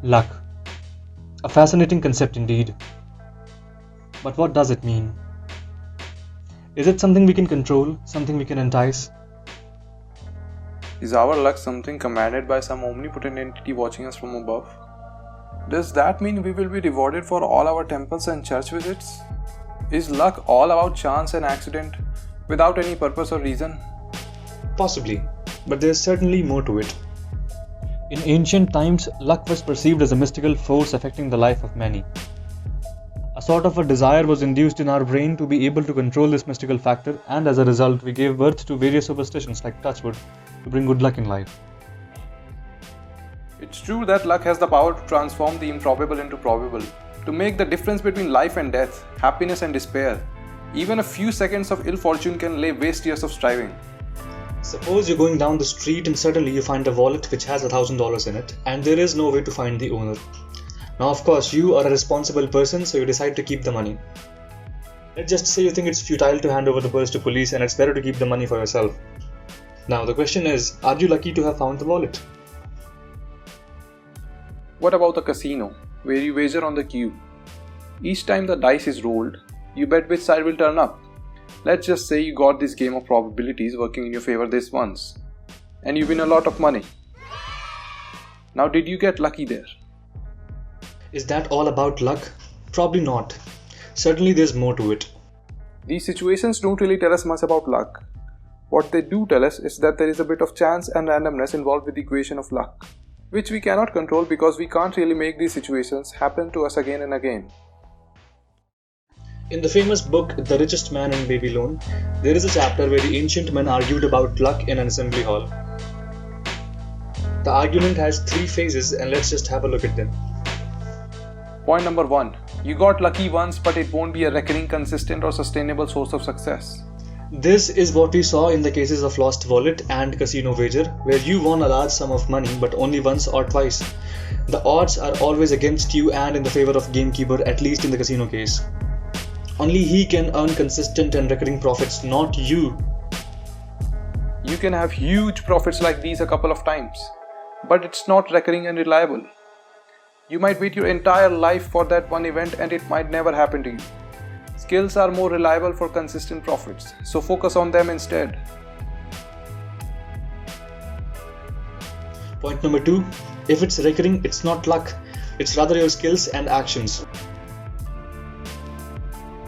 Luck. A fascinating concept indeed. But what does it mean? Is it something we can control, something we can entice? Is our luck something commanded by some omnipotent entity watching us from above? Does that mean we will be rewarded for all our temples and church visits? Is luck all about chance and accident without any purpose or reason? Possibly, but there is certainly more to it. In ancient times, luck was perceived as a mystical force affecting the life of many. A sort of a desire was induced in our brain to be able to control this mystical factor, and as a result, we gave birth to various superstitions like touchwood to bring good luck in life. It's true that luck has the power to transform the improbable into probable, to make the difference between life and death, happiness and despair. Even a few seconds of ill fortune can lay waste years of striving. Suppose you're going down the street and suddenly you find a wallet which has $1,000 in it, and there is no way to find the owner. Now, of course, you are a responsible person, so you decide to keep the money. Let's just say you think it's futile to hand over the purse to police and it's better to keep the money for yourself. Now, the question is, are you lucky to have found the wallet? What about the casino, where you wager on the cue? Each time the dice is rolled, you bet which side will turn up. Let's just say you got this game of probabilities working in your favor this once, and you win a lot of money. Now, did you get lucky there? Is that all about luck? Probably not. Certainly there's more to it. These situations don't really tell us much about luck. What they do tell us is that there is a bit of chance and randomness involved with the equation of luck, which we cannot control because we can't really make these situations happen to us again and again. In the famous book The Richest Man in Babylon, there is a chapter where the ancient men argued about luck in an assembly hall. The argument has 3 phases, and let's just have a look at them. Point number 1. You got lucky once, but it won't be a recurring, consistent or sustainable source of success. This is what we saw in the cases of lost wallet and casino wager, where you won a large sum of money but only once or twice. The odds are always against you and in the favor of gamekeeper, at least in the casino case. Only he can earn consistent and recurring profits, not you. You can have huge profits like these a couple of times, but it's not recurring and reliable. You might wait your entire life for that one event and it might never happen to you. Skills are more reliable for consistent profits, so focus on them instead. Point number 2. If it's recurring, it's not luck. It's rather your skills and actions.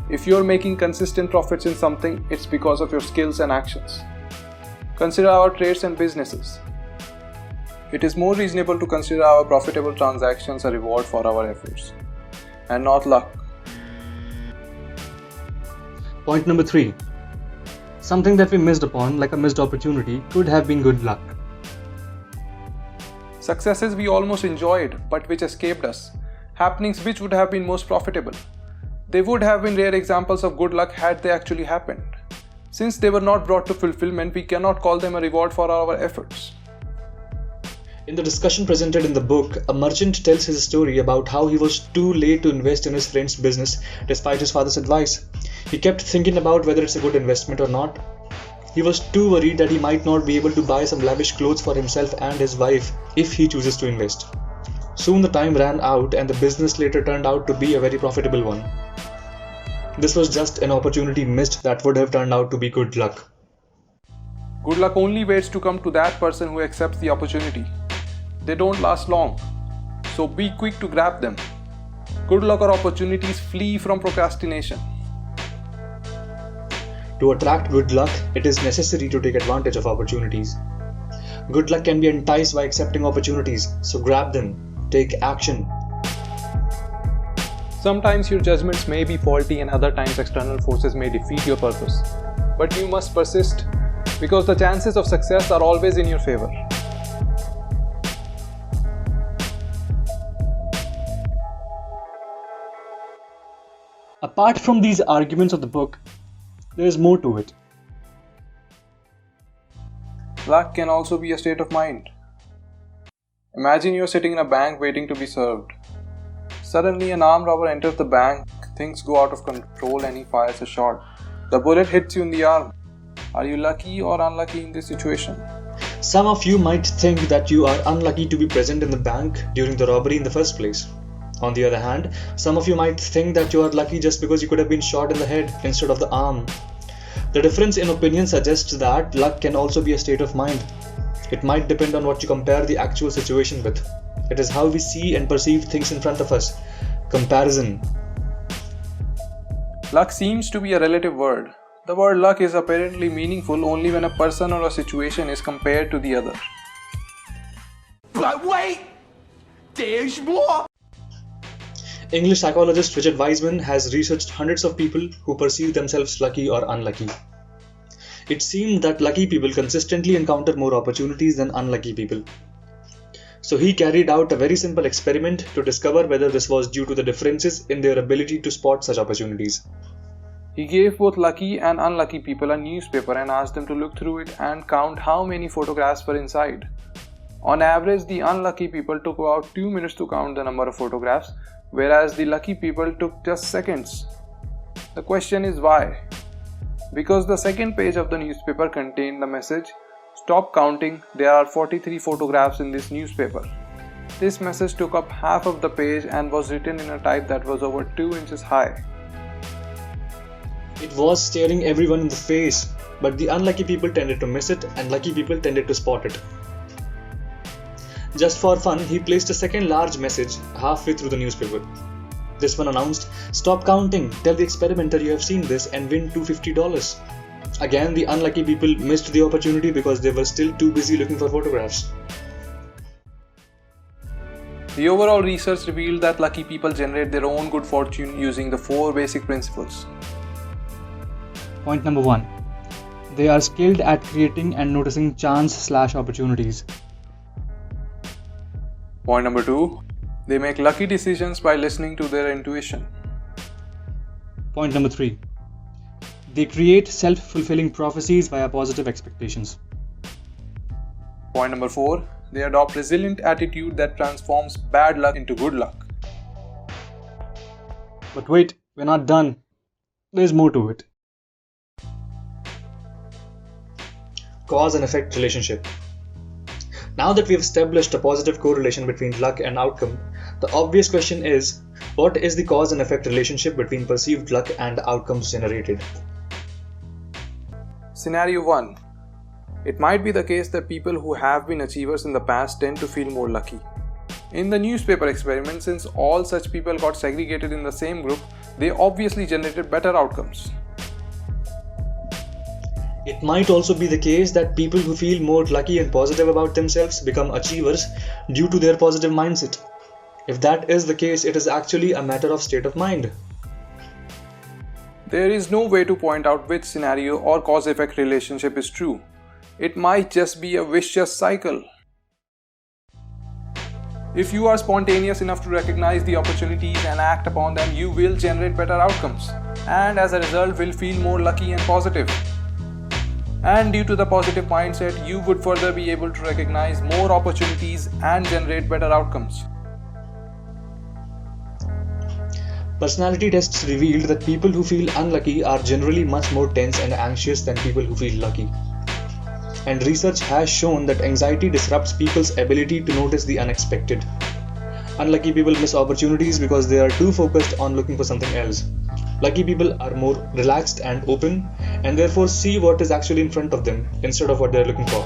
If you're making consistent profits in something, it's because of your skills and actions. Consider our trades and businesses. It is more reasonable to consider our profitable transactions a reward for our efforts, and not luck. Point number 3. Something that we missed upon, like a missed opportunity, could have been good luck. Successes we almost enjoyed, but which escaped us. Happenings which would have been most profitable. They would have been rare examples of good luck had they actually happened. Since they were not brought to fulfillment, we cannot call them a reward for our efforts. In the discussion presented in the book, a merchant tells his story about how he was too late to invest in his friend's business despite his father's advice. He kept thinking about whether it's a good investment or not. He was too worried that he might not be able to buy some lavish clothes for himself and his wife if he chooses to invest. Soon the time ran out and the business later turned out to be a very profitable one. This was just an opportunity missed that would have turned out to be good luck. Good luck only waits to come to that person who accepts the opportunity. They don't last long, so be quick to grab them. Good luck or opportunities flee from procrastination. To attract good luck, it is necessary to take advantage of opportunities. Good luck can be enticed by accepting opportunities, so grab them, take action. Sometimes your judgments may be faulty and other times external forces may defeat your purpose. But you must persist because the chances of success are always in your favor. Apart from these arguments of the book, there is more to it. Luck can also be a state of mind. Imagine you're sitting in a bank waiting to be served. Suddenly an armed robber enters the bank, things go out of control and he fires a shot. The bullet hits you in the arm. Are you lucky or unlucky in this situation? Some of you might think that you are unlucky to be present in the bank during the robbery in the first place. On the other hand, some of you might think that you are lucky just because you could have been shot in the head instead of the arm. The difference in opinion suggests that luck can also be a state of mind. It might depend on what you compare the actual situation with. It is how we see and perceive things in front of us. Comparison. Luck seems to be a relative word. The word luck is apparently meaningful only when a person or a situation is compared to the other. But wait! There's more! English psychologist Richard Wiseman has researched hundreds of people who perceive themselves lucky or unlucky. It seemed that lucky people consistently encounter more opportunities than unlucky people. So he carried out a very simple experiment to discover whether this was due to the differences in their ability to spot such opportunities. He gave both lucky and unlucky people a newspaper and asked them to look through it and count how many photographs were inside. On average, the unlucky people took about 2 minutes to count the number of photographs, whereas the lucky people took just seconds. The question is why? Because the second page of the newspaper contained the message, "Stop counting, there are 43 photographs in this newspaper." This message took up half of the page and was written in a type that was over 2 inches high. It was staring everyone in the face, but the unlucky people tended to miss it and lucky people tended to spot it. Just for fun, he placed a second large message halfway through the newspaper. This one announced, "Stop counting, tell the experimenter you have seen this and win $250. Again, the unlucky people missed the opportunity because they were still too busy looking for photographs. The overall research revealed that lucky people generate their own good fortune using the 4 basic principles. Point number 1. They are skilled at creating and noticing chance/opportunities. Point number 2. They make lucky decisions by listening to their intuition. Point number 3. They create self-fulfilling prophecies via positive expectations. Point number 4. They adopt resilient attitude that transforms bad luck into good luck. But wait, we're not done. There's more to it. Cause and effect relationship. Now that we have established a positive correlation between luck and outcome, the obvious question is, what is the cause and effect relationship between perceived luck and outcomes generated? Scenario 1. It might be the case that people who have been achievers in the past tend to feel more lucky. In the newspaper experiment, since all such people got segregated in the same group, they obviously generated better outcomes. It might also be the case that people who feel more lucky and positive about themselves become achievers due to their positive mindset. If that is the case, it is actually a matter of state of mind. There is no way to point out which scenario or cause-effect relationship is true. It might just be a vicious cycle. If you are spontaneous enough to recognize the opportunities and act upon them, you will generate better outcomes, and as a result will feel more lucky and positive. And due to the positive mindset, you would further be able to recognize more opportunities and generate better outcomes. Personality tests revealed that people who feel unlucky are generally much more tense and anxious than people who feel lucky. And research has shown that anxiety disrupts people's ability to notice the unexpected. Unlucky people miss opportunities because they are too focused on looking for something else. Lucky people are more relaxed and open and therefore see what is actually in front of them instead of what they are looking for.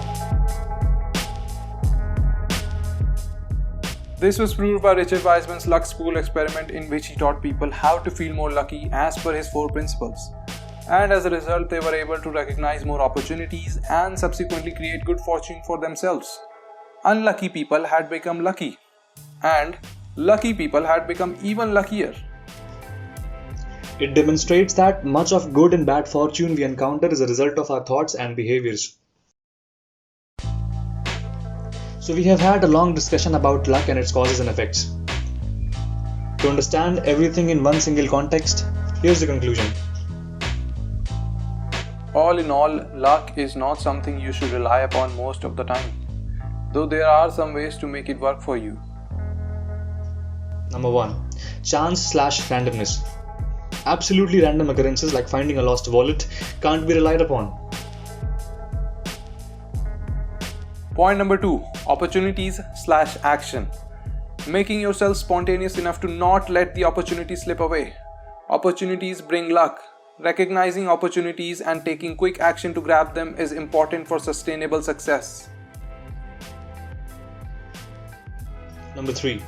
This was proved by Richard Wiseman's luck school experiment, in which he taught people how to feel more lucky as per his 4 principles. And as a result, they were able to recognize more opportunities and subsequently create good fortune for themselves. Unlucky people had become lucky, and lucky people had become even luckier. It demonstrates that much of good and bad fortune we encounter is a result of our thoughts and behaviors. So we have had a long discussion about luck and its causes and effects. To understand everything in one single context, here's the conclusion. All in all, luck is not something you should rely upon most of the time, though there are some ways to make it work for you. Number 1. Chance/randomness. Absolutely random occurrences like finding a lost wallet can't be relied upon. Point number 2, opportunities/action. Making yourself spontaneous enough to not let the opportunity slip away. Opportunities bring luck. Recognizing opportunities and taking quick action to grab them is important for sustainable success. Number 3.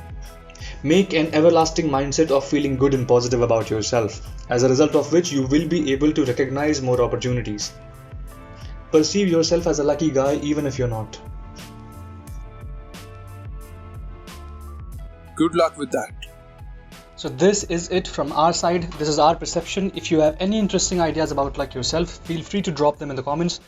Make an everlasting mindset of feeling good and positive about yourself, as a result of which you will be able to recognize more opportunities. Perceive yourself as a lucky guy even if you're not. Good luck with that. So this is it from our side. This is our perception. If you have any interesting ideas about luck yourself, feel free to drop them in the comments.